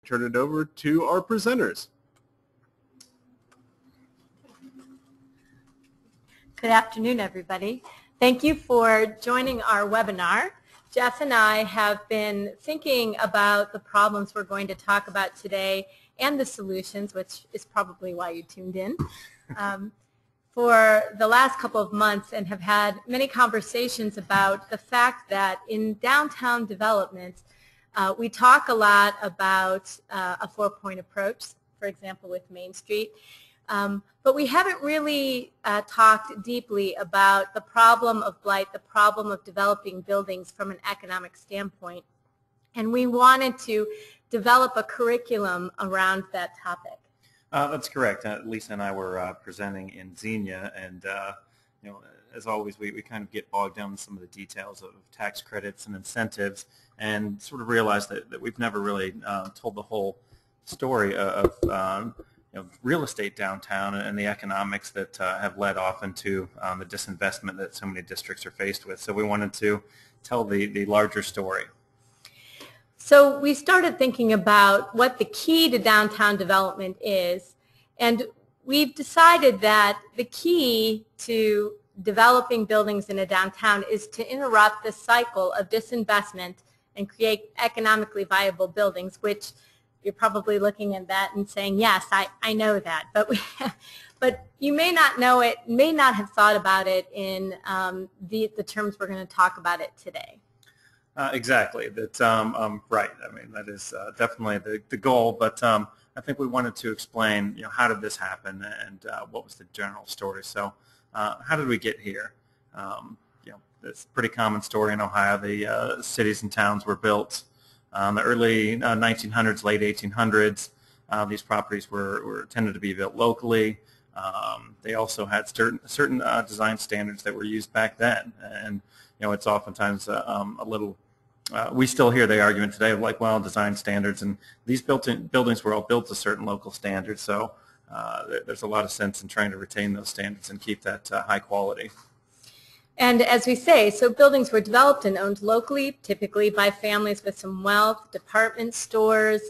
turn it over to our presenters. Good afternoon, everybody. Thank you for joining our webinar. Jeff and I have been thinking about the problems we're going to talk about today and the solutions, which is probably why you tuned in, for the last couple of months, and have had many conversations about the fact that in downtown developments, we talk a lot about a four-point approach, for example, with Main Street. But we haven't really talked deeply about the problem of blight, the problem of developing buildings from an economic standpoint. And we wanted to develop a curriculum around that topic. That's correct. Lisa and I were presenting in Xenia, and you know, as always, we kind of get bogged down in some of the details of tax credits and incentives, and sort of realized that we've never really told the whole story of you know, real estate downtown and the economics that have led often to the disinvestment that so many districts are faced with. So we wanted to tell the larger story. So we started thinking about what the key to downtown development is, and we've decided that the key to developing buildings in a downtown is to interrupt the cycle of disinvestment and create economically viable buildings, which you're probably looking at that and saying, yes, I know that, but you may not know it, may not have thought about it in the terms we're going to talk about it today. Exactly. That's right. I mean, that is definitely the goal. But I think we wanted to explain, you know, how did this happen and what was the general story. So how did we get here? You know, it's a pretty common story in Ohio. The cities and towns were built in the early 1900s, late 1800s. These properties were tended to be built locally. They also had certain design standards that were used back then, and you know, it's oftentimes a little. We still hear the argument today of like, well, design standards, and these buildings were all built to certain local standards, so there's a lot of sense in trying to retain those standards and keep that high quality. And as we say, so buildings were developed and owned locally, typically by families with some wealth, department stores,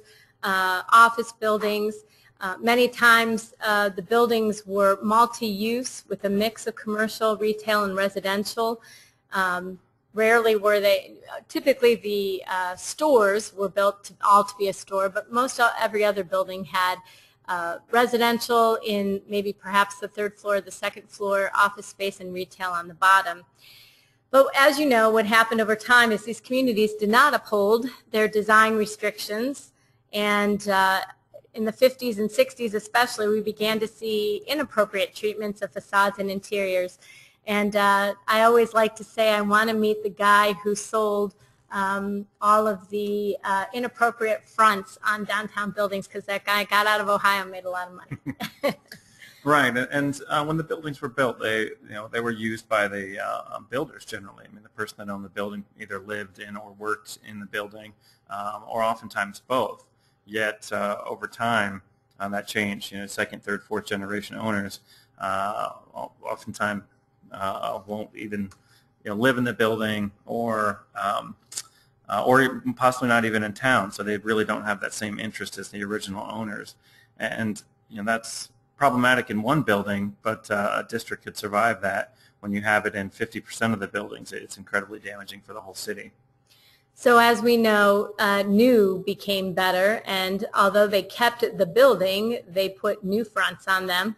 office buildings. Many times the buildings were multi-use with a mix of commercial, retail, and residential. Rarely were they, typically the stores were built all to be a store, but most every other building had residential in maybe perhaps the third floor, the second floor, office space, and retail on the bottom. But as you know, what happened over time is these communities did not uphold their design restrictions, and in the 50s and 60s especially, we began to see inappropriate treatments of facades and interiors. And I always like to say I want to meet the guy who sold all of the inappropriate fronts on downtown buildings, because that guy got out of Ohio and made a lot of money. Right, and when the buildings were built, they were used by the builders generally. I mean, the person that owned the building either lived in or worked in the building, or oftentimes both. Yet over time, that changed. You know, second, third, fourth generation owners oftentimes won't even live in the building, or possibly not even in town. So they really don't have that same interest as the original owners, and that's problematic in one building, but a district could survive that. When you have it in 50% of the buildings, it's incredibly damaging for the whole city. So as we know, new became better, and although they kept the building, they put new fronts on them.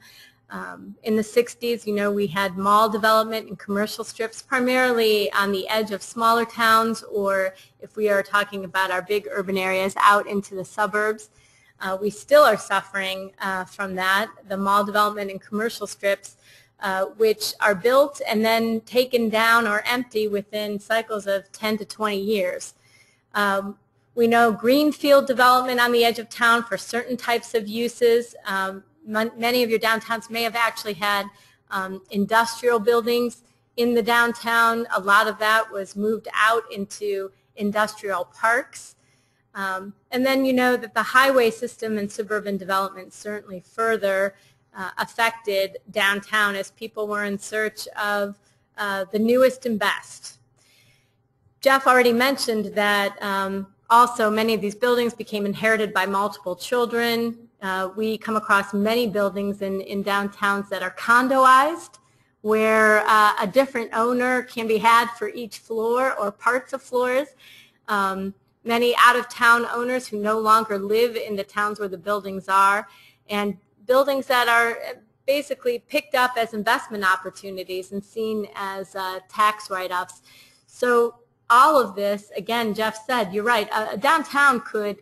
In the 60s, we had mall development and commercial strips, primarily on the edge of smaller towns, or if we are talking about our big urban areas, out into the suburbs. We still are suffering from that, the mall development and commercial strips, which are built and then taken down or empty within cycles of 10 to 20 years. We know greenfield development on the edge of town for certain types of uses. Many of your downtowns may have actually had industrial buildings in the downtown. A lot of that was moved out into industrial parks. And then that the highway system and suburban development certainly further affected downtown as people were in search of the newest and best. Jeff already mentioned that Also, many of these buildings became inherited by multiple children. We come across many buildings in downtowns that are condoized, where a different owner can be had for each floor or parts of floors. Many out-of-town owners who no longer live in the towns where the buildings are, and buildings that are basically picked up as investment opportunities and seen as tax write-offs. So all of this, again, Jeff said, you're right, a downtown could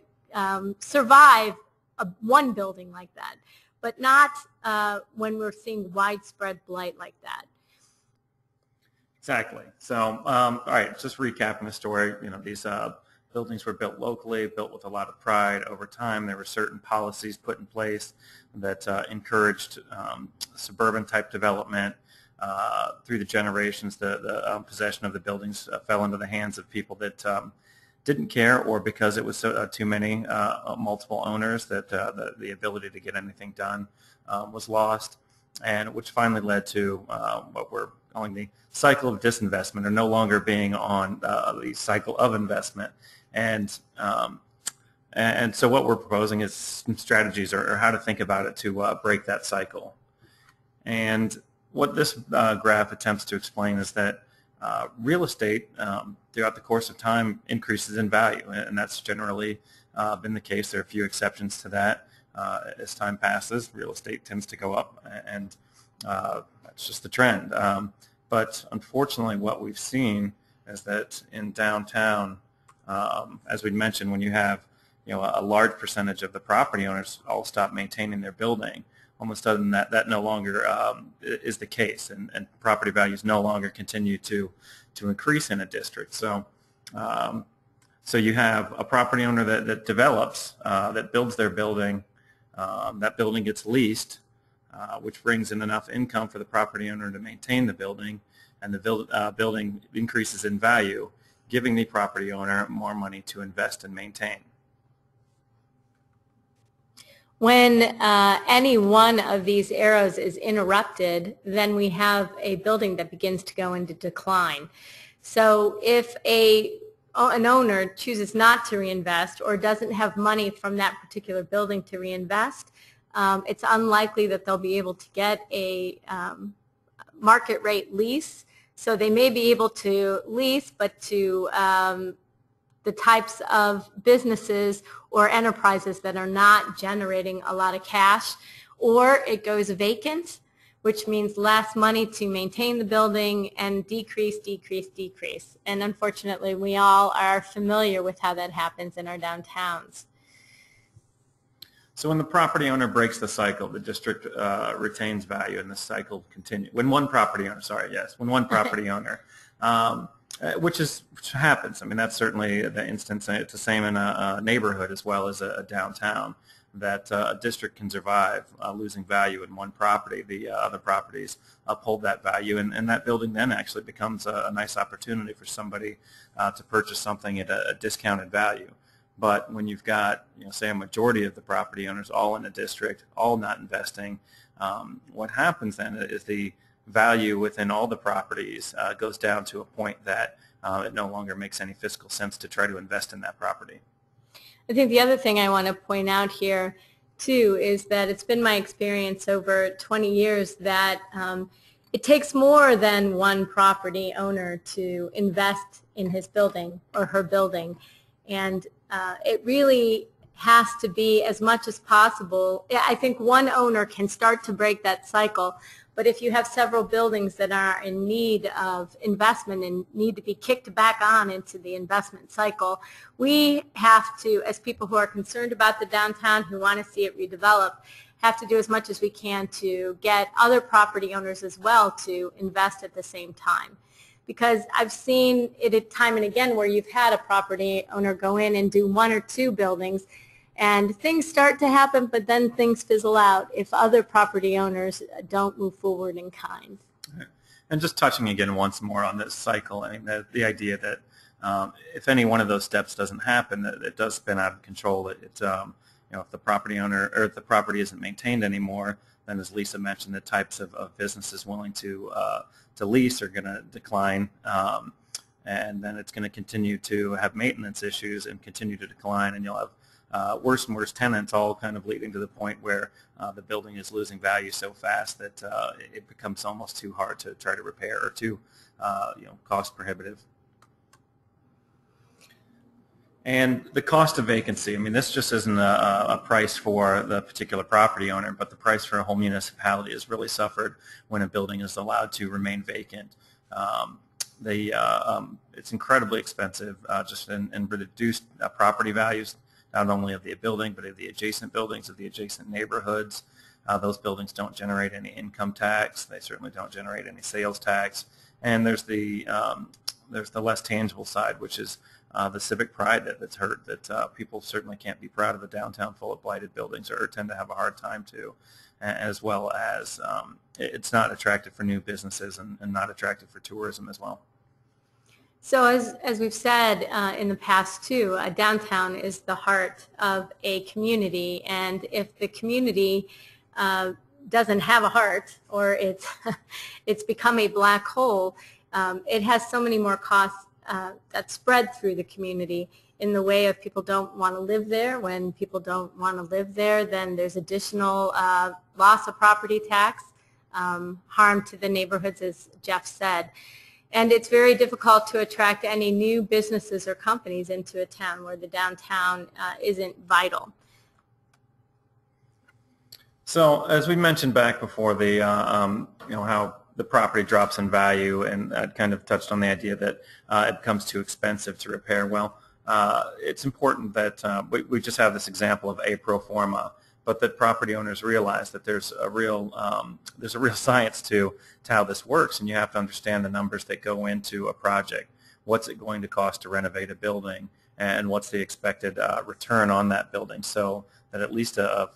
survive one building like that, but not when we're seeing widespread blight like that. Exactly. So, all right, just recapping the story, these buildings were built locally, built with a lot of pride. Over time, there were certain policies put in place that encouraged suburban-type development. Through the generations, the possession of the buildings fell into the hands of people that didn't care, or because it was too many, multiple owners, that the ability to get anything done was lost, and which finally led to what we're calling the cycle of disinvestment, or no longer being on the cycle of investment. And so what we're proposing is some strategies or how to think about it to break that cycle. And what this graph attempts to explain is that real estate throughout the course of time increases in value, and that's generally been the case. There are a few exceptions to that. As time passes, real estate tends to go up, and that's just the trend. But unfortunately, what we've seen is that in downtown, as we mentioned, when you have a large percentage of the property owners all stop maintaining their building, all of a sudden that no longer is the case, and property values no longer continue to increase in a district. So so you have a property owner that develops, that builds their building, that building gets leased, which brings in enough income for the property owner to maintain the building, and the building increases in value, giving the property owner more money to invest and maintain. When any one of these arrows is interrupted, then we have a building that begins to go into decline. So if an owner chooses not to reinvest or doesn't have money from that particular building to reinvest, it's unlikely that they'll be able to get a market rate lease. So they may be able to lease, but to the types of businesses or enterprises that are not generating a lot of cash, or it goes vacant, which means less money to maintain the building and decrease. And unfortunately, we all are familiar with how that happens in our downtowns. So when the property owner breaks the cycle, the district retains value, and the cycle continues. When one property owner, which happens. I mean, that's certainly the instance. It's the same in a neighborhood as well as a downtown, that a district can survive losing value in one property. The other properties uphold that value, and that building then actually becomes a nice opportunity for somebody to purchase something at a discounted value. But when you've got, say, a majority of the property owners all in a district, all not investing, what happens then is the value within all the properties goes down to a point that it no longer makes any fiscal sense to try to invest in that property. I think the other thing I want to point out here, too, is that it's been my experience over 20 years that it takes more than one property owner to invest in his building or her building. And it really has to be, as much as possible, I think one owner can start to break that cycle. But if you have several buildings that are in need of investment and need to be kicked back on into the investment cycle, we have to, as people who are concerned about the downtown, who want to see it redevelop, have to do as much as we can to get other property owners as well to invest at the same time. Because I've seen it time and again where you've had a property owner go in and do one or two buildings, and things start to happen, but then things fizzle out if other property owners don't move forward in kind. And just touching again once more on this cycle, I mean, the idea that if any one of those steps doesn't happen, that it does spin out of control. If the property owner or if the property isn't maintained anymore, then as Lisa mentioned, the types of businesses willing to lease are going to decline. and then it's going to continue to have maintenance issues and continue to decline, and you'll have worse and worse tenants, all kind of leading to the point where the building is losing value so fast that it becomes almost too hard to try to repair, or too cost prohibitive. And the cost of vacancy, I mean, this just isn't a price for the particular property owner, but the price for a whole municipality has really suffered when a building is allowed to remain vacant. It's incredibly expensive just in reduced property values, not only of the building, but of the adjacent buildings, of the adjacent neighborhoods. Those buildings don't generate any income tax. They certainly don't generate any sales tax. And there's the less tangible side, which is the civic pride that's hurt, that people certainly can't be proud of a downtown full of blighted buildings, or tend to have a hard time to, as well as it's not attractive for new businesses and not attractive for tourism as well. So as we've said in the past too, a downtown is the heart of a community, and if the community doesn't have a heart, or it's become a black hole, it has so many more costs that spread through the community in the way of people don't want to live there. When people don't want to live there, then there's additional loss of property tax, harm to the neighborhoods, as Jeff said. And it's very difficult to attract any new businesses or companies into a town where the downtown isn't vital. So as we mentioned back before, the how the property drops in value, and I kind of touched on the idea that it becomes too expensive to repair. Well, it's important that we just have this example of a Proforma, but that property owners realize that there's a real science to how this works, and you have to understand the numbers that go into a project. What's it going to cost to renovate a building, and what's the expected return on that building, so that at least a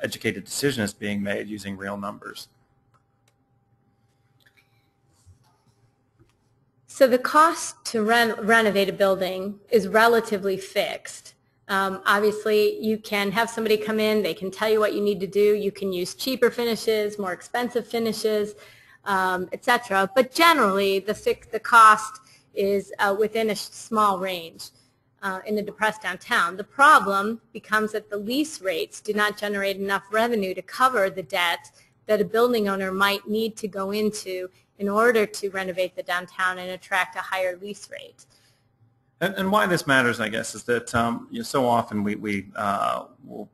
educated decision is being made using real numbers. So the cost to renovate a building is relatively fixed. Obviously, you can have somebody come in, they can tell you what you need to do. You can use cheaper finishes, more expensive finishes, etc. But generally, the cost is within a small range in a depressed downtown. The problem becomes that the lease rates do not generate enough revenue to cover the debt that a building owner might need to go into in order to renovate the downtown and attract a higher lease rate. And why this matters, I guess, is that so often we will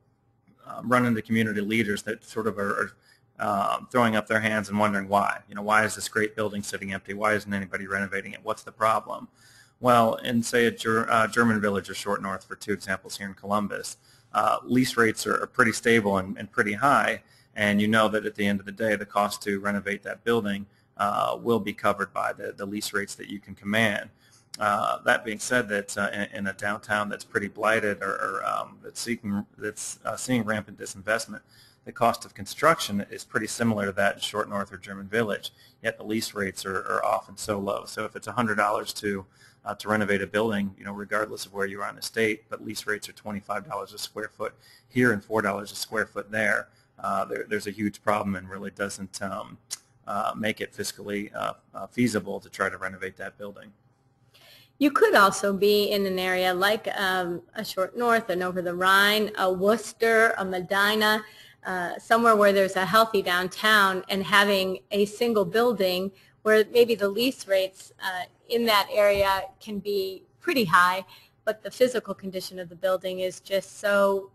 run into community leaders that sort of are throwing up their hands and wondering why. Why is this great building sitting empty? Why isn't anybody renovating it? What's the problem? Well, in, say, a German Village or Short North, for two examples here in Columbus, lease rates are pretty stable and pretty high, and you know that at the end of the day, the cost to renovate that building will be covered by the lease rates that you can command. That being said, that in a downtown that's pretty blighted, or that's seeing rampant disinvestment, the cost of construction is pretty similar to that in Short North or German Village, yet the lease rates are often so low. So if it's $100 to renovate a building, regardless of where you are in the state, but lease rates are $25 a square foot here and $4 a square foot there, there's a huge problem, and really doesn't make it fiscally feasible to try to renovate that building. You could also be in an area like a Short North, an Over the Rhine, a Worcester, a Medina, somewhere where there's a healthy downtown, and having a single building where maybe the lease rates in that area can be pretty high, but the physical condition of the building is just so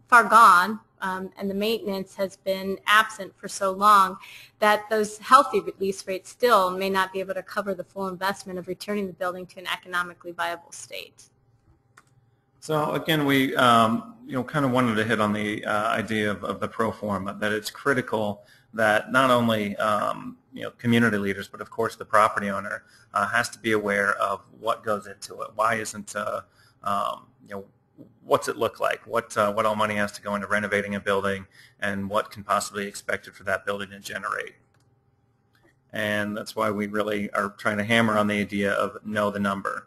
far gone, and the maintenance has been absent for so long that those healthy lease rates still may not be able to cover the full investment of returning the building to an economically viable state. So again, we kind of wanted to hit on the idea of the Proform, that it's critical that not only community leaders, but of course the property owner has to be aware of what goes into it. Why isn't what's it look like? What all money has to go into renovating a building, and what can possibly be expected for that building to generate? And that's why we really are trying to hammer on the idea of know the number.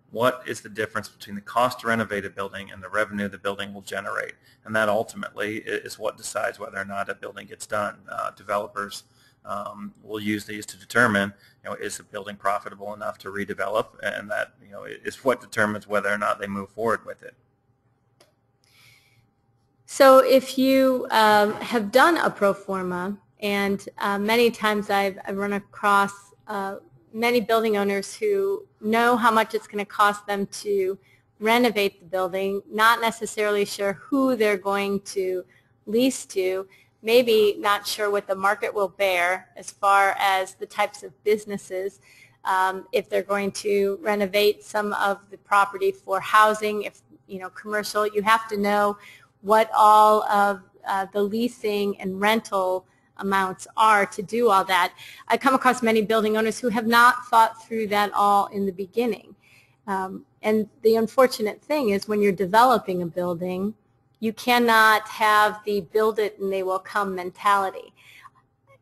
What is the difference between the cost to renovate a building and the revenue the building will generate? And that ultimately is what decides whether or not a building gets done. Developers we'll use these to determine, is the building profitable enough to redevelop, and that, is what determines whether or not they move forward with it. So if you have done a pro forma, and many times I've run across many building owners who know how much it's going to cost them to renovate the building, not necessarily sure who they're going to lease to, maybe not sure what the market will bear as far as the types of businesses, if they're going to renovate some of the property for housing, if commercial. You have to know what all of the leasing and rental amounts are to do all that. I come across many building owners who have not thought through that all in the beginning. And the unfortunate thing is, when you're developing a building, you cannot have the build it and they will come mentality.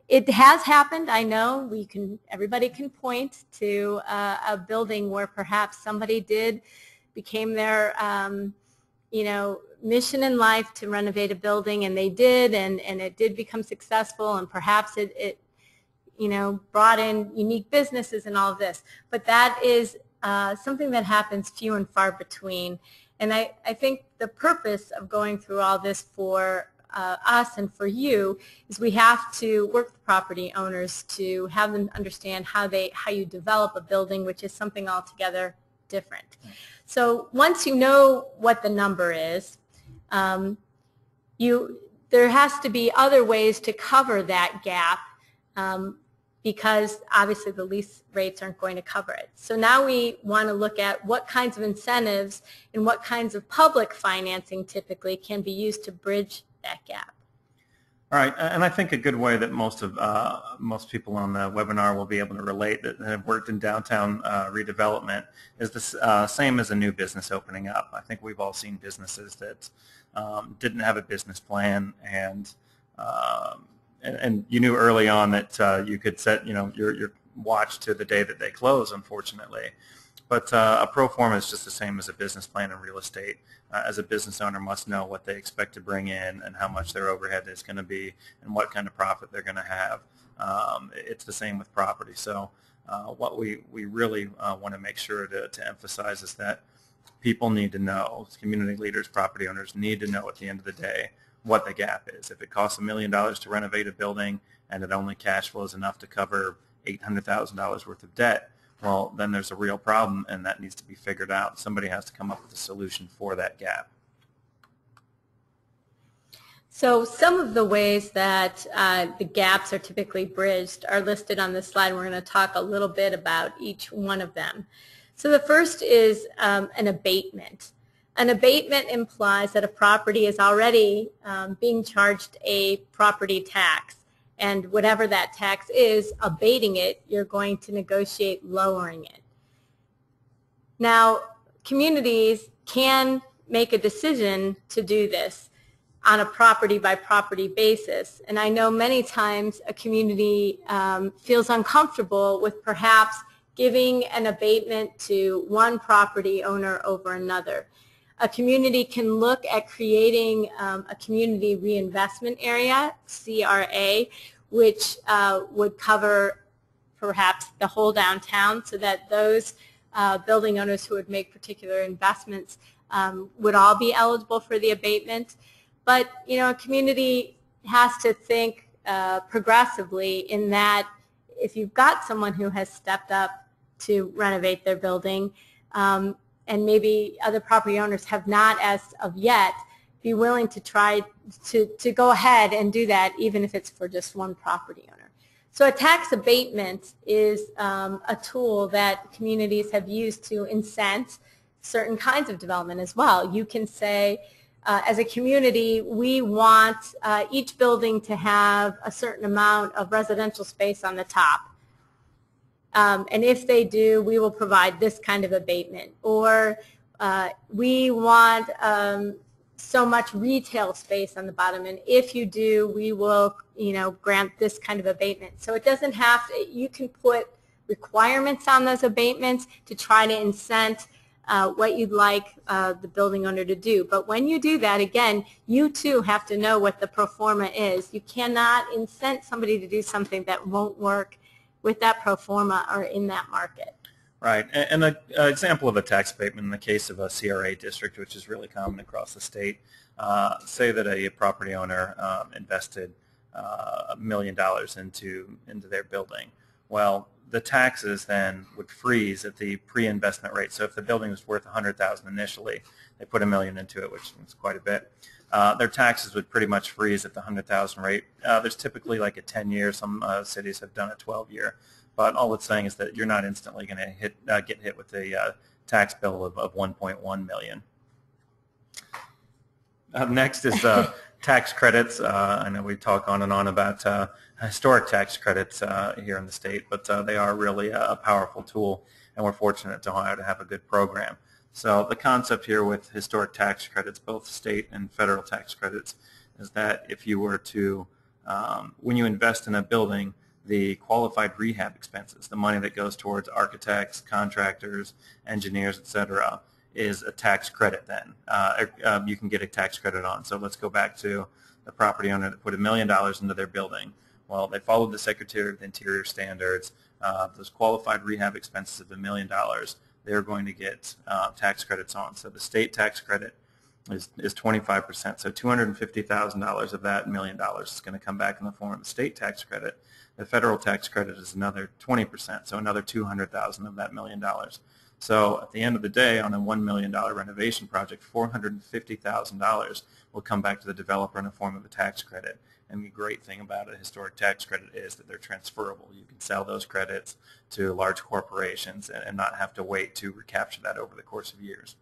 It has happened, I know. Everybody can point to a building where perhaps somebody became their mission in life to renovate a building, and they did, and it did become successful, and perhaps it brought in unique businesses and all of this. But that is something that happens few and far between. And I think the purpose of going through all this for us and for you is we have to work with property owners to have them understand how you develop a building, which is something altogether different. So once you know what the number is, there has to be other ways to cover that gap, because obviously the lease rates aren't going to cover it. So now we want to look at what kinds of incentives and what kinds of public financing typically can be used to bridge that gap. All right, and I think a good way that most people on the webinar will be able to relate that have worked in downtown redevelopment is the same as a new business opening up. I think we've all seen businesses that didn't have a business plan, and you knew early on that you could set your watch to the day that they close, unfortunately. But a pro forma is just the same as a business plan in real estate. As a business owner must know what they expect to bring in and how much their overhead is going to be and what kind of profit they're going to have. It's the same with property. So what we really want to make sure to emphasize is that people need to know, community leaders, property owners need to know at the end of the day what the gap is. If it costs $1 million to renovate a building and it only cash flows enough to cover $800,000 worth of debt, well, then there's a real problem, and that needs to be figured out. Somebody has to come up with a solution for that gap. So some of the ways that the gaps are typically bridged are listed on this slide. We're going to talk a little bit about each one of them. So the first is an abatement. An abatement implies that a property is already being charged a property tax. And whatever that tax is, abating it, you're going to negotiate lowering it. Now, communities can make a decision to do this on a property-by-property basis. And I know many times a community feels uncomfortable with perhaps giving an abatement to one property owner over another. A community can look at creating a community reinvestment area, CRA, which would cover perhaps the whole downtown, so that those building owners who would make particular investments would all be eligible for the abatement. But a community has to think progressively, in that if you've got someone who has stepped up to renovate their building, and maybe other property owners have not as of yet, be willing to try to go ahead and do that, even if it's for just one property owner. So a tax abatement is a tool that communities have used to incent certain kinds of development as well. You can say, as a community, we want each building to have a certain amount of residential space on the top. And if they do, we will provide this kind of abatement. Or we want so much retail space on the bottom, and if you do, we will grant this kind of abatement. So it doesn't have to, you can put requirements on those abatements to try to incent what you'd like the building owner to do. But when you do that, again, you too have to know what the pro forma is. You cannot incent somebody to do something that won't work with that pro forma or in that market. Right, and an example of a tax abatement in the case of a CRA district, which is really common across the state, say that a property owner invested $1 million into their building. Well, the taxes then would freeze at the pre-investment rate. So if the building was worth $100,000 initially, they put $1 million into it, which is quite a bit. Their taxes would pretty much freeze at the $100,000 rate. There's typically like a 10-year. Some cities have done a 12-year. But all it's saying is that you're not instantly going to get hit with a tax bill of $1.1 million. Next is tax credits. I know we talk on and on about historic tax credits here in the state, but they are really a powerful tool, and we're fortunate to have a good program. So the concept here with historic tax credits, both state and federal tax credits, is that if you were to, when you invest in a building, the qualified rehab expenses, the money that goes towards architects, contractors, engineers, etc., is a tax credit then. You can get a tax credit on. So let's go back to the property owner that put $1 million into their building. Well, they followed the Secretary of the Interior standards. Those qualified rehab expenses of $1 million, they're going to get tax credits on. So the state tax credit is 25%. So $250,000 of that $1 million is going to come back in the form of the state tax credit. The federal tax credit is another 20%, so another $200,000 of that $1 million. So at the end of the day, on a $1 million renovation project, $450,000 will come back to the developer in the form of a tax credit. And the great thing about a historic tax credit is that they're transferable. You can sell those credits to large corporations and not have to wait to recapture that over the course of years.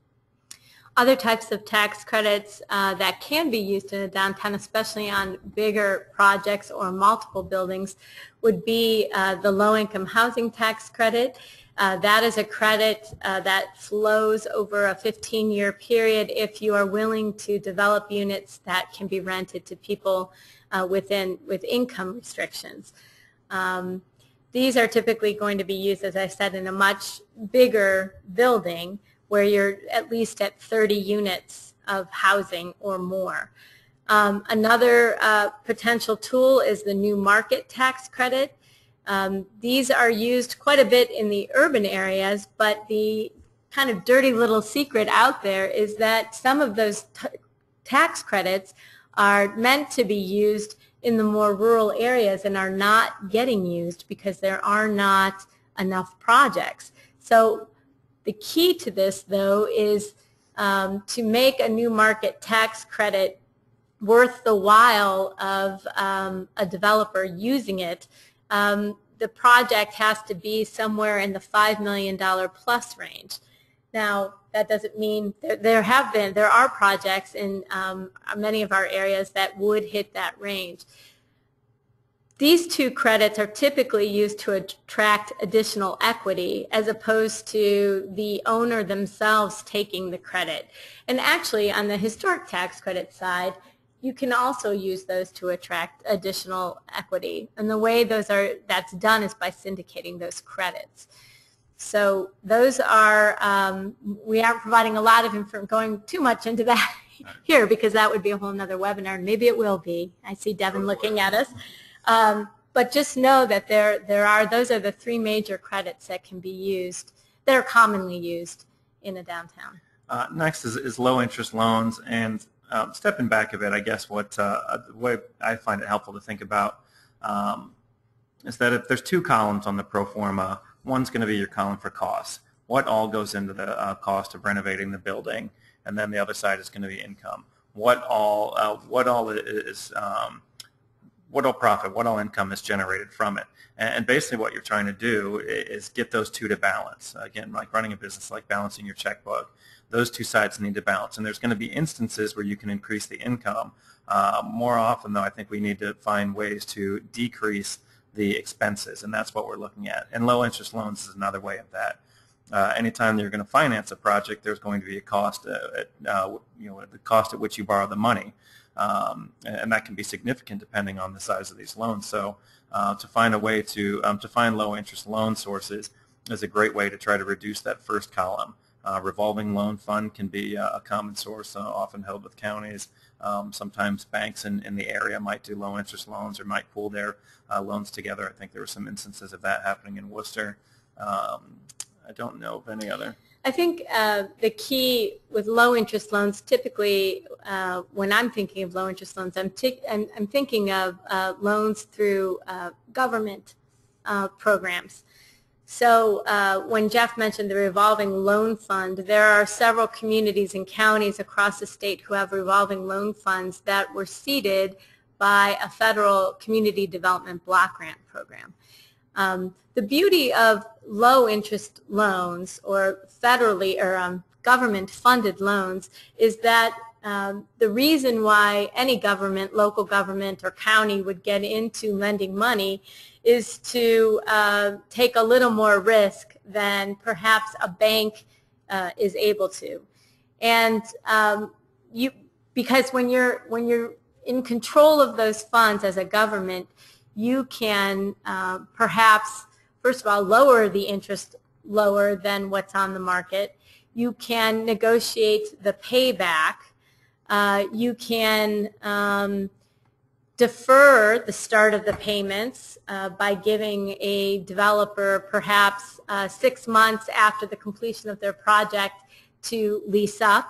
Other types of tax credits that can be used in a downtown, especially on bigger projects or multiple buildings, would be the low-income housing tax credit. That is a credit that flows over a 15-year period if you are willing to develop units that can be rented to people with income restrictions. These are typically going to be used, as I said, in a much bigger building where you're at least at 30 units of housing or more. Another potential tool is the new market tax credit. These are used quite a bit in the urban areas, but the kind of dirty little secret out there is that some of those tax credits are meant to be used in the more rural areas and are not getting used because there are not enough projects. So the key to this, though, is to make a new market tax credit worth the while of a developer using it. The project has to be somewhere in the $5 million plus range. Now, that doesn't mean there are projects in many of our areas that would hit that range. These two credits are typically used to attract additional equity as opposed to the owner themselves taking the credit. And actually, on the historic tax credit side, you can also use those to attract additional equity. And the way that's done is by syndicating those credits. So those are, we aren't providing a lot of information, going too much into that here because that would be a whole nother webinar. Maybe it will be. I see Devin looking at us. But just know that those are the three major credits that can be used, that are commonly used in a downtown. Next is low-interest loans, and stepping back a bit, I guess the way I find it helpful to think about is that if there's two columns on the pro forma, one's going to be your column for costs. What all goes into the cost of renovating the building, and then the other side is going to be income. What all profit, what all income is generated from it. And basically what you're trying to do is get those two to balance. Again, like running a business, like balancing your checkbook, those two sides need to balance. And there's going to be instances where you can increase the income. More often, though, I think we need to find ways to decrease the expenses, and that's what we're looking at. And low-interest loans is another way of that. Anytime you're going to finance a project, there's going to be a cost, the cost at which you borrow the money. And that can be significant depending on the size of these loans. So to find a way to find low interest loan sources is a great way to try to reduce that first column. Revolving loan fund can be a common source, often held with counties. Sometimes banks in the area might do low interest loans or might pool their loans together. I think there were some instances of that happening in Worcester. I don't know of any other. I think the key with low interest loans, typically when I'm thinking of low interest loans, I'm thinking of loans through government programs. So when Jeff mentioned the revolving loan fund, there are several communities and counties across the state who have revolving loan funds that were seeded by a federal community development block grant program. The beauty of low interest loans or federally or government funded loans is that the reason why any government, local government or county would get into lending money is to take a little more risk than perhaps a bank is able to. And because when you're in control of those funds as a government, you can perhaps, first of all, lower the interest lower than what's on the market. You can negotiate the payback. You can defer the start of the payments by giving a developer perhaps 6 months after the completion of their project to lease up.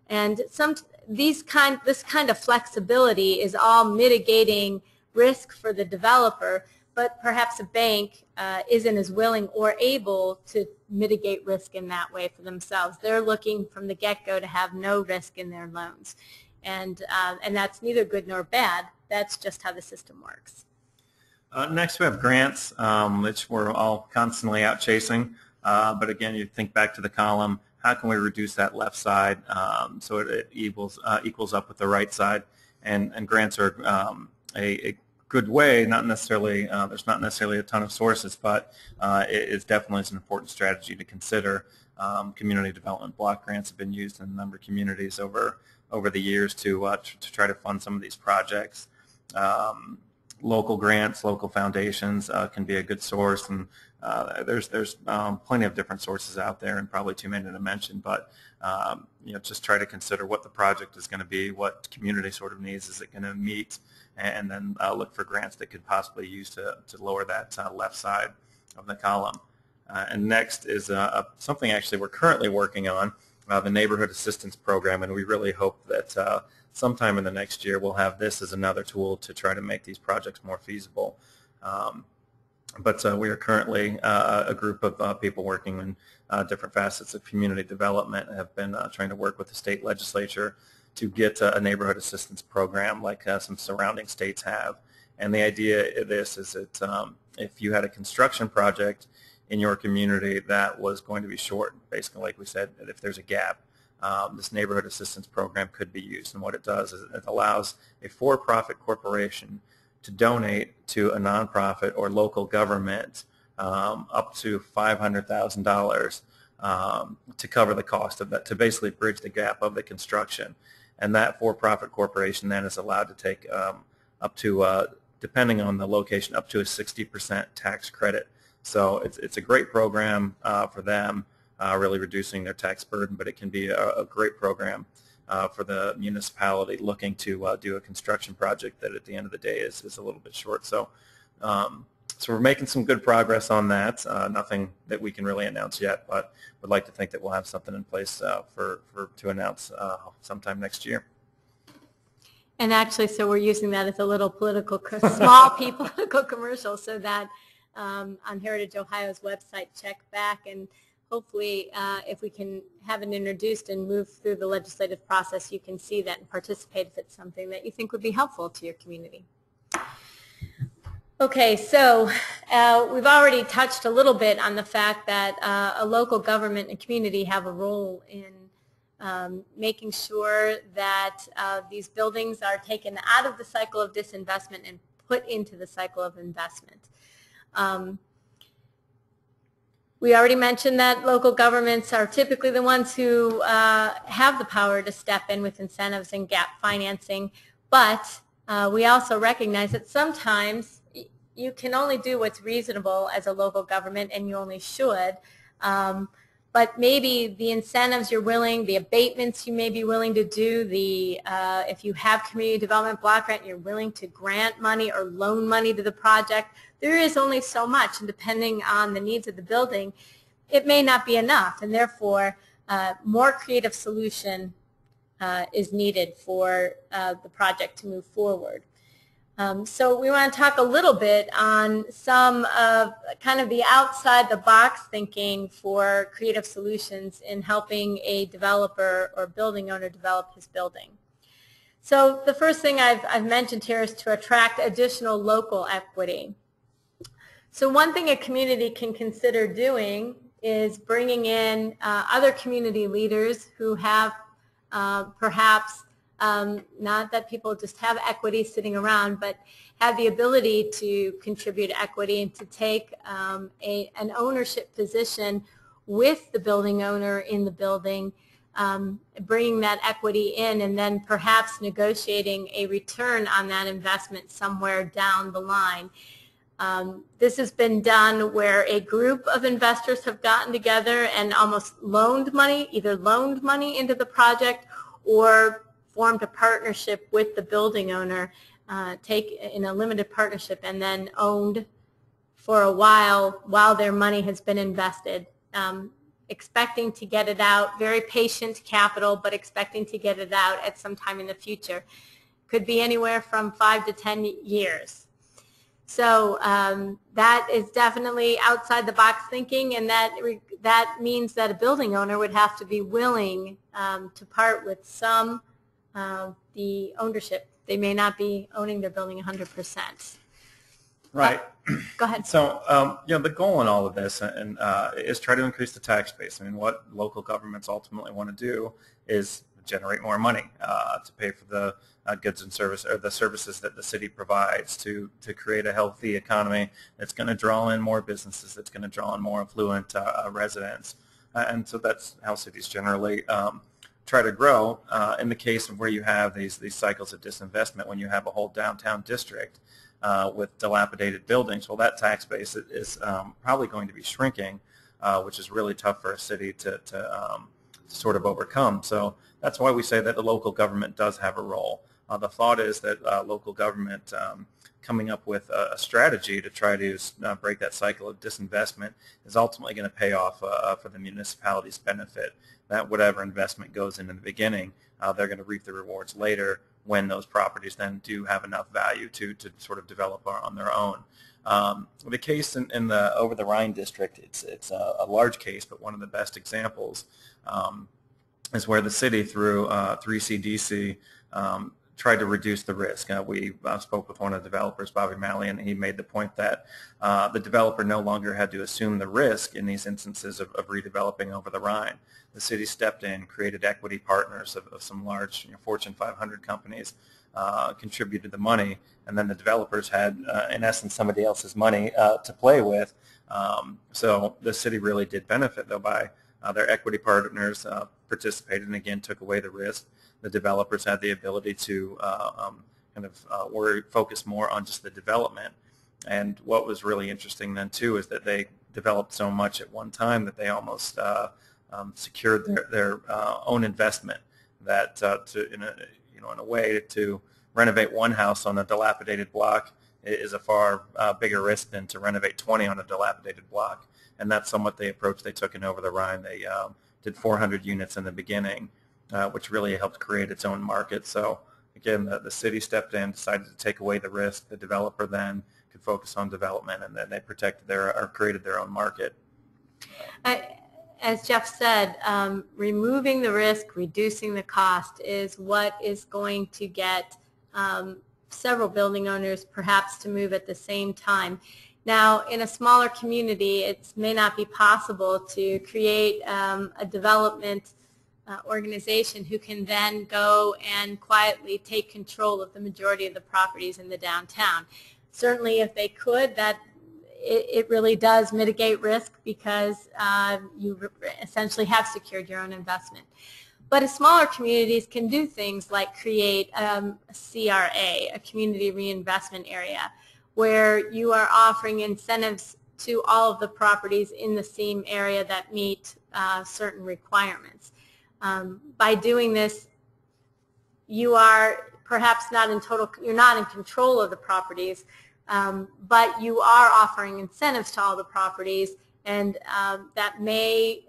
And this kind of flexibility is all mitigating risk for the developer, but perhaps a bank isn't as willing or able to mitigate risk in that way for themselves. They're looking from the get-go to have no risk in their loans. And that's neither good nor bad. That's just how the system works. Next we have grants, which we're all constantly out chasing. But again, you think back to the column, how can we reduce that left side so it equals up with the right side? And grants are a good way, not necessarily, there's not necessarily a ton of sources, but it is definitely an important strategy to consider. Community development block grants have been used in a number of communities over the years to try to fund some of these projects. Local grants, local foundations can be a good source, and there's plenty of different sources out there, and probably too many to mention. But just try to consider what the project is going to be, what community sort of needs is it going to meet, and then look for grants that could possibly use to lower that left side of the column. And next is something actually we're currently working on, the Neighborhood Assistance Program, and we really hope that sometime in the next year we'll have this as another tool to try to make these projects more feasible. But we are currently a group of people working in different facets of community development and have been trying to work with the state legislature to get a neighborhood assistance program like some surrounding states have. And the idea of this is that if you had a construction project in your community that was going to be short, basically like we said, if there's a gap, this neighborhood assistance program could be used. And what it does is it allows a for-profit corporation to donate to a nonprofit or local government up to $500,000 to cover the cost of that, to basically bridge the gap of the construction. And that for-profit corporation then is allowed to take up to, depending on the location, up to a 60% tax credit. So it's a great program for them, really reducing their tax burden, but it can be a great program for the municipality looking to do a construction project that at the end of the day is a little bit short. So so we're making some good progress on that. Nothing that we can really announce yet, but would like to think that we'll have something in place to announce sometime next year. And actually, so we're using that as a little small political commercial, so that on Heritage Ohio's website, check back, and hopefully if we can have it introduced and move through the legislative process, you can see that and participate if it's something that you think would be helpful to your community. Okay, so we've already touched a little bit on the fact that a local government and community have a role in making sure that these buildings are taken out of the cycle of disinvestment and put into the cycle of investment. We already mentioned that local governments are typically the ones who have the power to step in with incentives and gap financing, but we also recognize that sometimes you can only do what's reasonable as a local government, and you only should. but maybe the incentives you're willing, the abatements you may be willing to do, if you have community development block grant, you're willing to grant money or loan money to the project. There is only so much, and depending on the needs of the building, it may not be enough, and therefore more creative solution is needed for the project to move forward. So we want to talk a little bit on some of kind of the outside the box thinking for creative solutions in helping a developer or building owner develop his building. So the first thing I've mentioned here is to attract additional local equity. So one thing a community can consider doing is bringing in other community leaders who have perhaps not that people just have equity sitting around, but have the ability to contribute equity and to take an ownership position with the building owner in the building, bringing that equity in and then perhaps negotiating a return on that investment somewhere down the line. This has been done where a group of investors have gotten together and almost loaned money, either loaned money into the project or formed a partnership with the building owner, take in a limited partnership, and then owned for a while their money has been invested, expecting to get it out, very patient capital, but expecting to get it out at some time in the future. Could be anywhere from 5 to 10 years. So that is definitely outside the box thinking, and that means that a building owner would have to be willing to part with some the ownership. They may not be owning their building 100%. Right. Go ahead. So, the goal in all of this is try to increase the tax base. I mean, what local governments ultimately want to do is generate more money to pay for the goods and service or the services that the city provides to create a healthy economy that's going to draw in more businesses, that's going to draw in more affluent residents. And so that's how cities generally try to grow. In the case of where you have these cycles of disinvestment, when you have a whole downtown district with dilapidated buildings, well, that tax base is probably going to be shrinking, which is really tough for a city to sort of overcome. So that's why we say that the local government does have a role. The thought is that local government coming up with a strategy to try to break that cycle of disinvestment is ultimately going to pay off for the municipality's benefit. That whatever investment goes in the beginning, they're going to reap the rewards later when those properties then do have enough value to sort of develop on their own. The case in the Over the Rhine district, it's a large case, but one of the best examples is where the city through 3CDC tried to reduce the risk. We spoke with one of the developers, Bobby Malley, and he made the point that the developer no longer had to assume the risk in these instances of redeveloping Over the Rhine. The city stepped in, created equity partners of some large Fortune 500 companies, contributed the money, and then the developers had, in essence, somebody else's money to play with. So the city really did benefit, though, by their equity partners participated and, again, took away the risk. The developers had the ability to focus more on just the development. And what was really interesting then, too, is that they developed so much at one time that they almost secured their own investment. That in a way to renovate one house on a dilapidated block is a far bigger risk than to renovate 20 on a dilapidated block. And that's somewhat the approach they took in Over the Rhine. They did 400 units in the beginning, which really helped create its own market. So again, the city stepped in, decided to take away the risk. The developer then could focus on development, and then they protected or created their own market. As Jeff said, removing the risk, reducing the cost is what is going to get several building owners perhaps to move at the same time. Now, in a smaller community, it may not be possible to create a development organization who can then go and quietly take control of the majority of the properties in the downtown. Certainly, if they could, that it really does mitigate risk because you essentially have secured your own investment. But smaller communities can do things like create a CRA, a community reinvestment area, where you are offering incentives to all of the properties in the same area that meet certain requirements. By doing this, you are perhaps not in total, you're not in control of the properties, but you are offering incentives to all the properties, and that may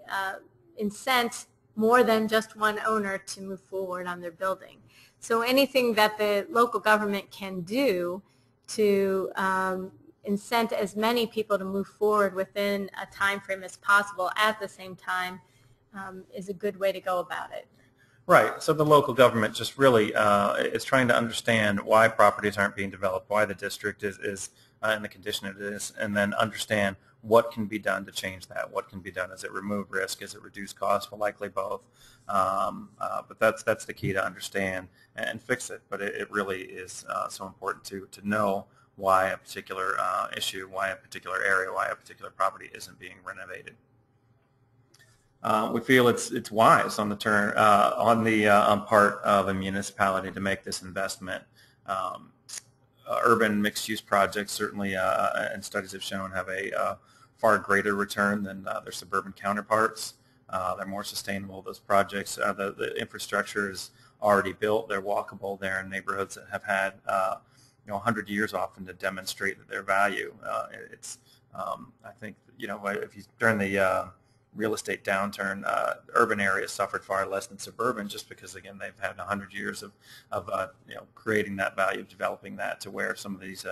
incent more than just one owner to move forward on their building. So anything that the local government can do to incent as many people to move forward within a time frame as possible at the same time is a good way to go about it. Right. So the local government just really is trying to understand why properties aren't being developed, why the district is in the condition it is, and then understand what can be done to change that. What can be done? Is it remove risk? Is it reduce cost? Well, likely both. But that's the key to understand and fix it. But it really is so important to know why a particular issue, why a particular area, why a particular property isn't being renovated. We feel it's wise on the part of a municipality to make this investment. Urban mixed-use projects certainly, and studies have shown, have a far greater return than their suburban counterparts. They're more sustainable. Those projects, the infrastructure is already built. They're walkable. They're in neighborhoods that have had 100 years often to demonstrate that their value. I think if you during the real estate downturn, urban areas suffered far less than suburban, just because, again, they've had 100 years of creating that value, developing that to where some of these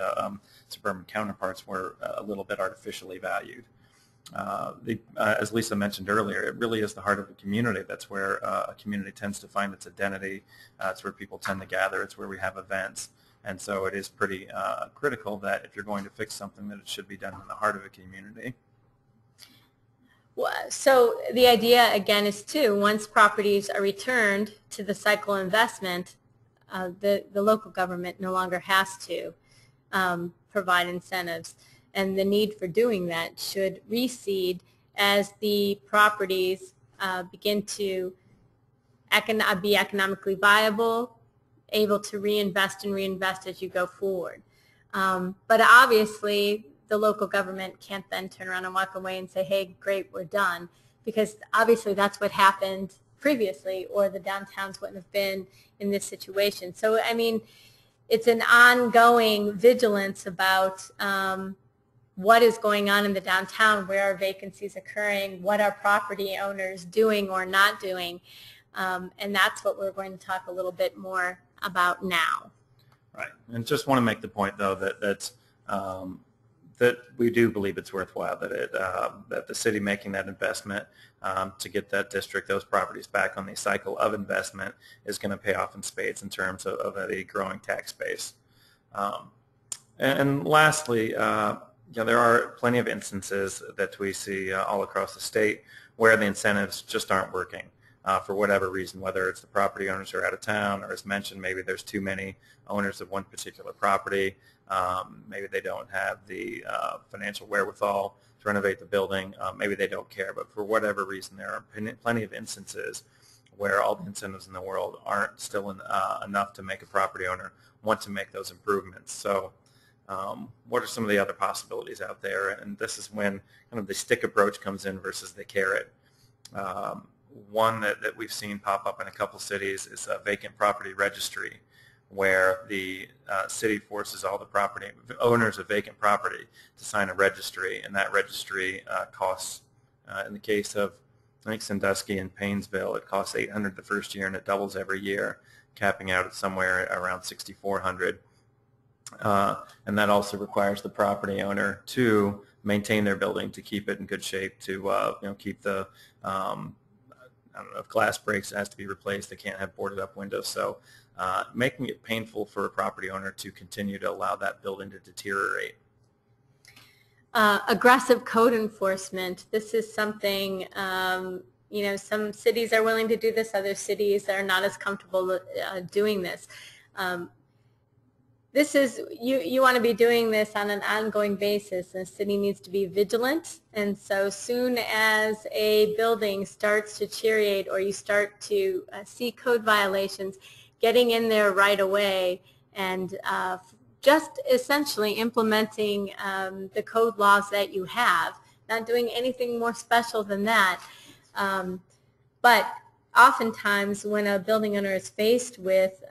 suburban counterparts were a little bit artificially valued. As Lisa mentioned earlier, it really is the heart of the community. That's where a community tends to find its identity. It's where people tend to gather. It's where we have events. And so it is pretty critical that if you're going to fix something, that it should be done in the heart of a community. So the idea, again, is once properties are returned to the cycle investment, the local government no longer has to provide incentives. And the need for doing that should recede as the properties begin to be economically viable, able to reinvest as you go forward. But obviously, the local government can't then turn around and walk away and say, hey, great, we're done, because obviously that's what happened previously, or the downtowns wouldn't have been in this situation. So, I mean, it's an ongoing vigilance about what is going on in the downtown, where are vacancies occurring, what are property owners doing or not doing, and that's what we're going to talk a little bit more about now. Right, and just want to make the point, though, that we do believe it's worthwhile, that the city making that investment to get that district, those properties back on the cycle of investment is going to pay off in spades in terms of a growing tax base. And lastly, there are plenty of instances that we see all across the state where the incentives just aren't working for whatever reason, whether it's the property owners are out of town, or, as mentioned, maybe there's too many owners of one particular property. Maybe they don't have the financial wherewithal to renovate the building. Maybe they don't care, but for whatever reason, there are plenty of instances where all the incentives in the world aren't still enough to make a property owner want to make those improvements. So what are some of the other possibilities out there? And this is when kind of the stick approach comes in versus the carrot. One that we've seen pop up in a couple cities is a vacant property registry, where the city forces all the property owners of vacant property to sign a registry, and that registry costs, in the case of, I think, Sandusky and Paynesville, it costs $800 the first year, and it doubles every year, capping out at somewhere around $6,400. And that also requires the property owner to maintain their building, to keep it in good shape, to keep the I don't know, if glass breaks, it has to be replaced. They can't have boarded up windows. So making it painful for a property owner to continue to allow that building to deteriorate. Aggressive code enforcement. This is something, some cities are willing to do this. Other cities are not as comfortable doing this. This is, you want to be doing this on an ongoing basis. The city needs to be vigilant, and so soon as a building starts to deteriorate or you start to see code violations, getting in there right away and just essentially implementing the code laws that you have, not doing anything more special than that, But oftentimes when a building owner is faced with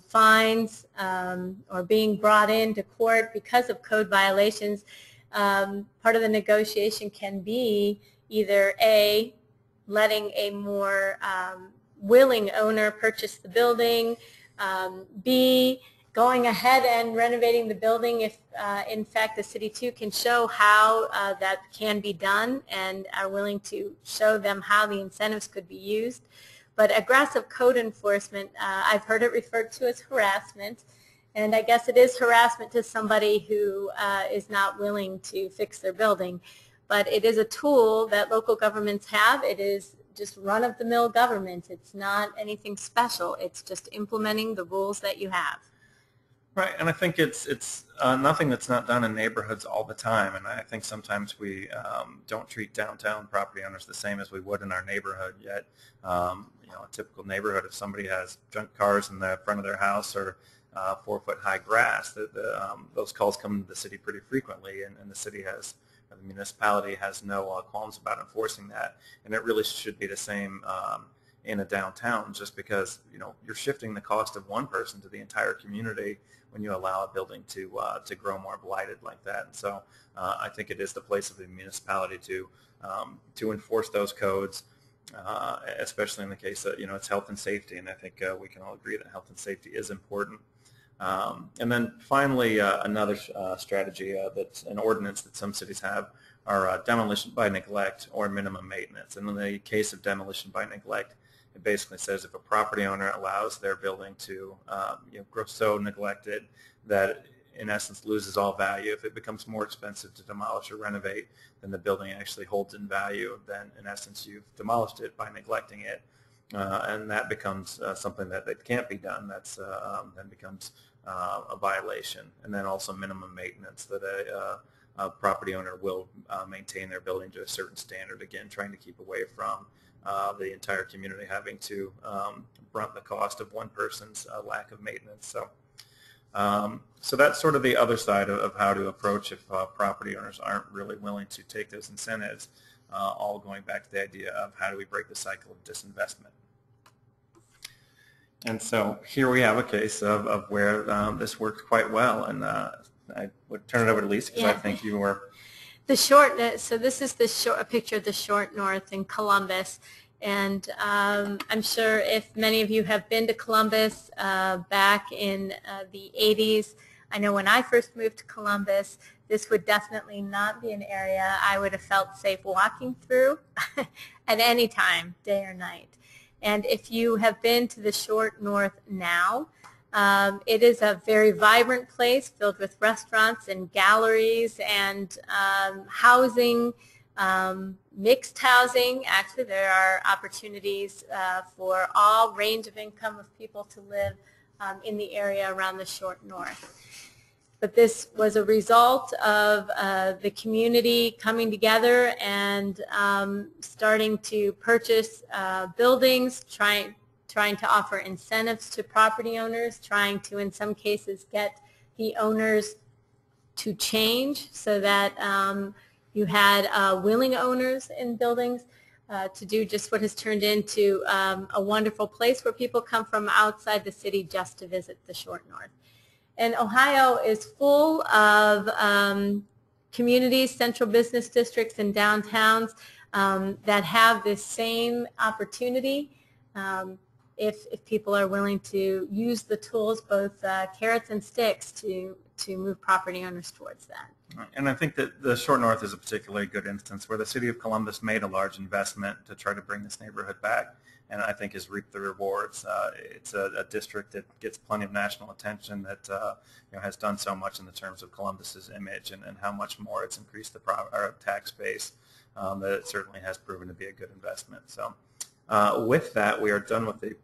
fines or being brought into court because of code violations, part of the negotiation can be either A, letting a more willing owner purchase the building, B, going ahead and renovating the building if in fact the city too can show how that can be done and are willing to show them how the incentives could be used. But aggressive code enforcement, I've heard it referred to as harassment, and I guess it is harassment to somebody who is not willing to fix their building. But it is a tool that local governments have. It is just run-of-the-mill government. It's not anything special. It's just implementing the rules that you have. Right, and I think it's nothing that's not done in neighborhoods all the time, and I think sometimes we don't treat downtown property owners the same as we would in our neighborhood. Yet, a typical neighborhood, if somebody has junk cars in the front of their house or 4-foot high grass, those calls come to the city pretty frequently, and the city has, the municipality has no qualms about enforcing that, and it really should be the same in a downtown, just because you're shifting the cost of one person to the entire community when you allow a building to grow more blighted like that. And so I think it is the place of the municipality to enforce those codes, especially in the case that it's health and safety, and I think we can all agree that health and safety is important. And then finally, another strategy that's an ordinance that some cities have are demolition by neglect or minimum maintenance. And in the case of demolition by neglect, it basically says if a property owner allows their building to grow so neglected that in essence loses all value, if it becomes more expensive to demolish or renovate than the building actually holds in value, then in essence you've demolished it by neglecting it. And that becomes something that can't be done. That's then becomes a violation. And then also minimum maintenance, that a property owner will maintain their building to a certain standard, again trying to keep away from the entire community having to brunt the cost of one person's lack of maintenance. So that's sort of the other side of how to approach if property owners aren't really willing to take those incentives, all going back to the idea of how do we break the cycle of disinvestment. And so here we have a case of where this worked quite well, and I would turn it over to Lisa because I think you were... So this is a picture of the Short North in Columbus, and I'm sure if many of you have been to Columbus back in the 80s, I know when I first moved to Columbus, this would definitely not be an area I would have felt safe walking through at any time, day or night. And if you have been to the Short North now, it is a very vibrant place filled with restaurants and galleries and housing, mixed housing. Actually, there are opportunities for all range of income of people to live in the area around the Short North. But this was a result of the community coming together and starting to purchase buildings, trying to offer incentives to property owners, trying to, in some cases, get the owners to change so that you had willing owners in buildings to do just what has turned into a wonderful place where people come from outside the city just to visit the Short North. And Ohio is full of communities, central business districts, and downtowns that have this same opportunity. If people are willing to use the tools, both carrots and sticks, to move property owners towards that. And I think that the Short North is a particularly good instance where the city of Columbus made a large investment to try to bring this neighborhood back, and I think has reaped the rewards. It's a district that gets plenty of national attention, that has done so much in the terms of Columbus's image and how much more it's increased the our tax base, that it certainly has proven to be a good investment. So with that, we are done with the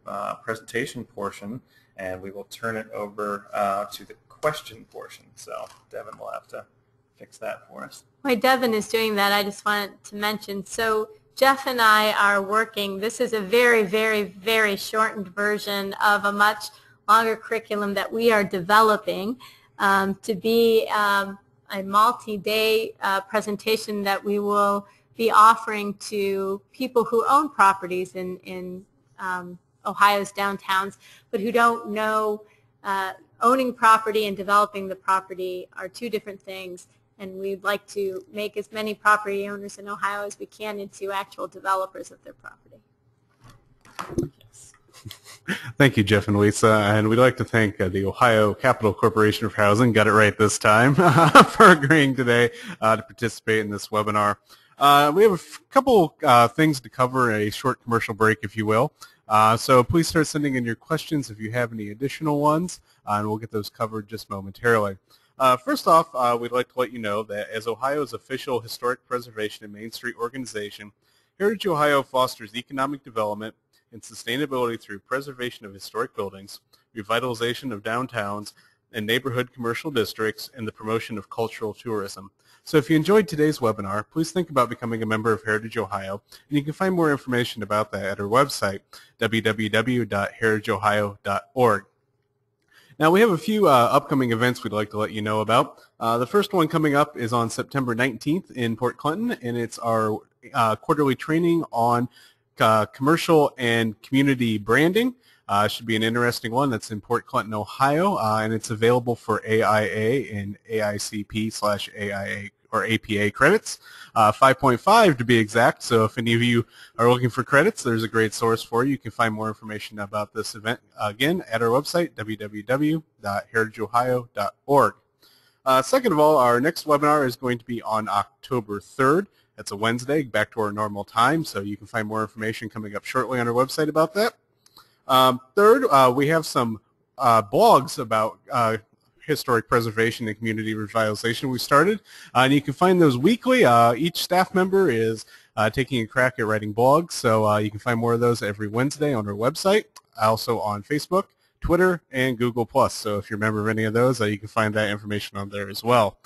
presentation portion, and we will turn it over to the question portion. So Devin will have to fix that for us. While Devin is doing that, I just wanted to mention, so Jeff and I are working, this is a very, very, very shortened version of a much longer curriculum that we are developing to be a multi-day presentation that we will be offering to people who own properties in Ohio's downtowns, but who don't know owning property and developing the property are two different things. And we'd like to make as many property owners in Ohio as we can into actual developers of their property. Yes. Thank you, Jeff and Lisa. And we'd like to thank the Ohio Capital Corporation for Housing, got it right this time, for agreeing today to participate in this webinar. We have a couple things to cover, a short commercial break, if you will. So please start sending in your questions if you have any additional ones, and we'll get those covered just momentarily. First off, we'd like to let you know that as Ohio's official historic preservation and Main Street organization, Heritage Ohio fosters economic development and sustainability through preservation of historic buildings, revitalization of downtowns and neighborhood commercial districts, and the promotion of cultural tourism. So if you enjoyed today's webinar, please think about becoming a member of Heritage Ohio, and you can find more information about that at our website, www.heritageohio.org. Now, we have a few upcoming events we'd like to let you know about. The first one coming up is on September 19th in Port Clinton, and it's our quarterly training on commercial and community branding. Should be an interesting one. That's in Port Clinton, Ohio, and it's available for AIA and AICP/AIA or APA credits, 5.5 to be exact. So if any of you are looking for credits, there's a great source for you. You can find more information about this event, again, at our website, www.heritageohio.org. Second of all, our next webinar is going to be on October 3rd. That's a Wednesday, back to our normal time, so you can find more information coming up shortly on our website about that. Third, we have some blogs about historic preservation and community revitalization we started, and you can find those weekly. Each staff member is taking a crack at writing blogs, so you can find more of those every Wednesday on our website, also on Facebook, Twitter, and Google+. So if you're a member of any of those, you can find that information on there as well.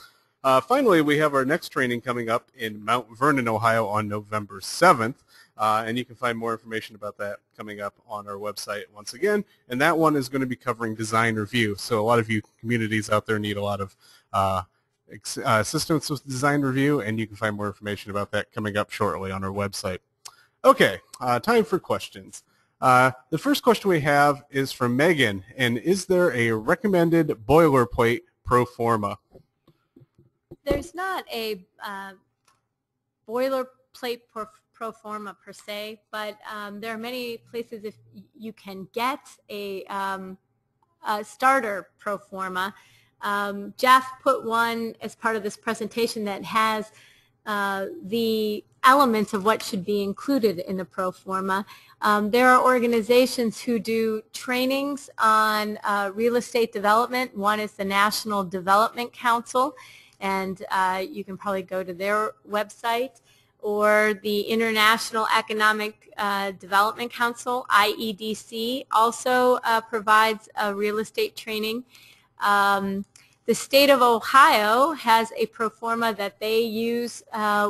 Finally, we have our next training coming up in Mount Vernon, Ohio on November 7th. And you can find more information about that coming up on our website once again. And that one is going to be covering design review. So a lot of you communities out there need a lot of assistance with design review, and you can find more information about that coming up shortly on our website. Okay, time for questions. The first question we have is from Megan, and is there a recommended boilerplate pro forma? There's not a boilerplate pro forma per se, but there are many places if you can get a starter pro forma. Jeff put one as part of this presentation that has the elements of what should be included in the pro forma. There are organizations who do trainings on real estate development. One is the National Development Council, and you can probably go to their website, or the International Economic Development Council, IEDC, also provides real estate training. The state of Ohio has a pro forma that they use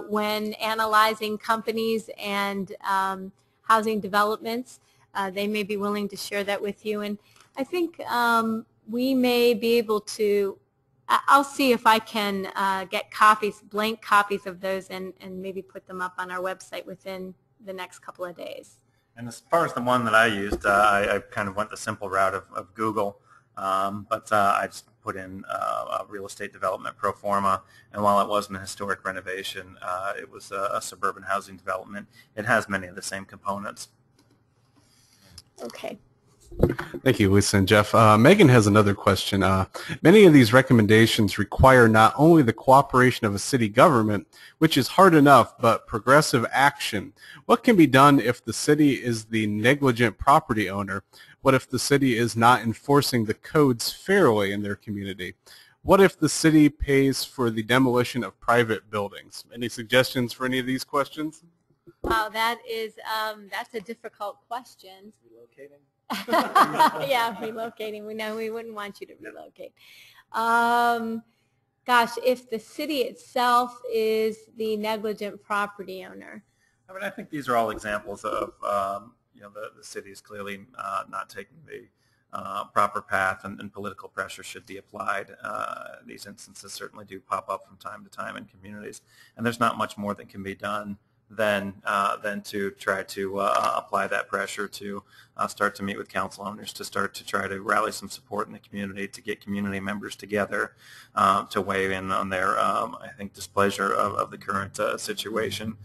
when analyzing companies and housing developments. They may be willing to share that with you, and I think we may be able to I'll see if I can get copies, blank copies of those, and maybe put them up on our website within the next couple of days. And as far as the one that I used, I kind of went the simple route of Google, but I just put in a real estate development pro forma, and while it wasn't a historic renovation, it was a suburban housing development. It has many of the same components. Okay. Thank you, Lisa and Jeff. Megan has another question. Many of these recommendations require not only the cooperation of a city government, which is hard enough, but progressive action. What can be done if the city is the negligent property owner? What if the city is not enforcing the codes fairly in their community? What if the city pays for the demolition of private buildings? Any suggestions for any of these questions? Wow, that's a difficult question. Relocating? Yeah, relocating. We know we wouldn't want you to relocate. Gosh, if the city itself is the negligent property owner. I mean, I think these are all examples of the city is clearly not taking the proper path, and political pressure should be applied. These instances certainly do pop up from time to time in communities, and there's not much more that can be done than to try to apply that pressure to start to meet with council owners, to start to try to rally some support in the community, to get community members together to weigh in on their, I think, displeasure of the current situation.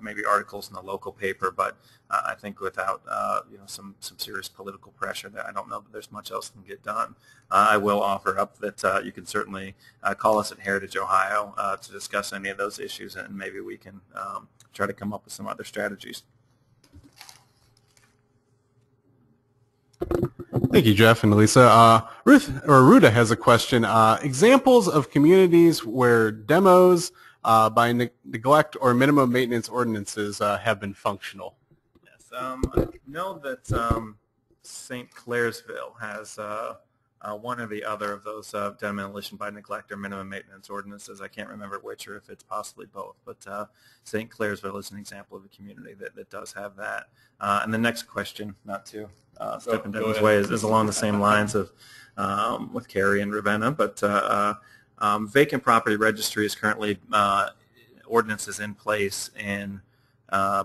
Maybe articles in the local paper, but I think without some serious political pressure, that I don't know that there's much else that can get done. I will offer up that you can certainly call us at Heritage Ohio to discuss any of those issues, and maybe we can try to come up with some other strategies. Thank you, Jeff and Lisa. Ruda has a question. Examples of communities where demos by neglect or minimum maintenance ordinances have been functional. Yes, I know that St. Clairsville has one or the other of those demolition by neglect or minimum maintenance ordinances. I can't remember which, or if it's possibly both, but St. Clairsville is an example of a community that does have that. And the next question, not to step in Devin's way, is along the same lines of with Cary and Ravenna, but vacant property registry is currently ordinances in place in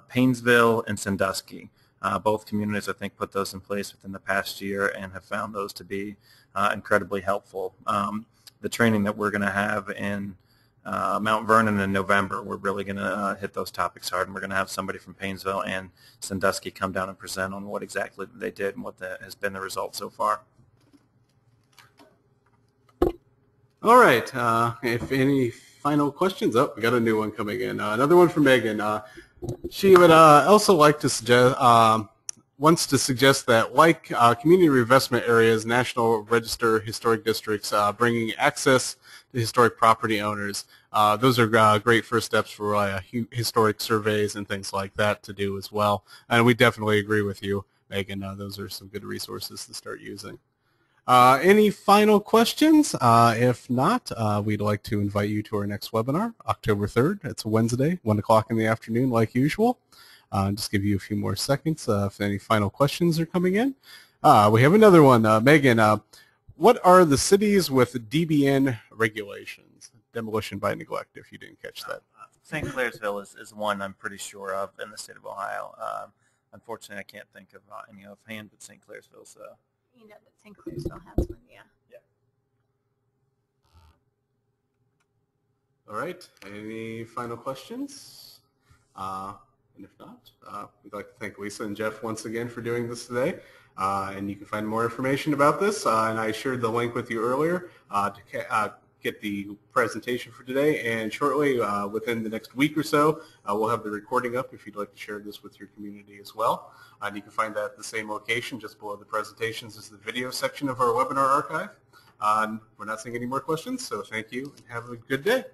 Painesville and Sandusky. Both communities, I think, put those in place within the past year and have found those to be incredibly helpful. The training that we're going to have in Mount Vernon in November, we're really going to hit those topics hard, and we're going to have somebody from Painesville and Sandusky come down and present on what exactly they did and what has been the result so far. All right. If any final questions? Oh, we got a new one coming in. Another one from Megan. She would also like to suggest, wants to suggest that, like community reinvestment areas, National Register historic districts, bringing access to historic property owners, those are great first steps for historic surveys and things like that to do as well. And we definitely agree with you, Megan. Those are some good resources to start using. Any final questions? If not, we'd like to invite you to our next webinar, October 3rd. It's a Wednesday, 1 o'clock in the afternoon like usual. Just give you a few more seconds if any final questions are coming in. We have another one. Megan, what are the cities with DBN regulations? Demolition by neglect, if you didn't catch that. St. Clairsville is one I'm pretty sure of in the state of Ohio. Unfortunately, I can't think of any offhand, but St. Clairsville's you know that St. Clairsville has one, yeah. Yeah. All right. Any final questions? And if not, we'd like to thank Lisa and Jeff once again for doing this today. And you can find more information about this. And I shared the link with you earlier to get the presentation for today. And shortly, within the next week or so, we'll have the recording up if you'd like to share this with your community as well. And you can find that at the same location, just below the presentations is the video section of our webinar archive. We're not seeing any more questions, so thank you and have a good day.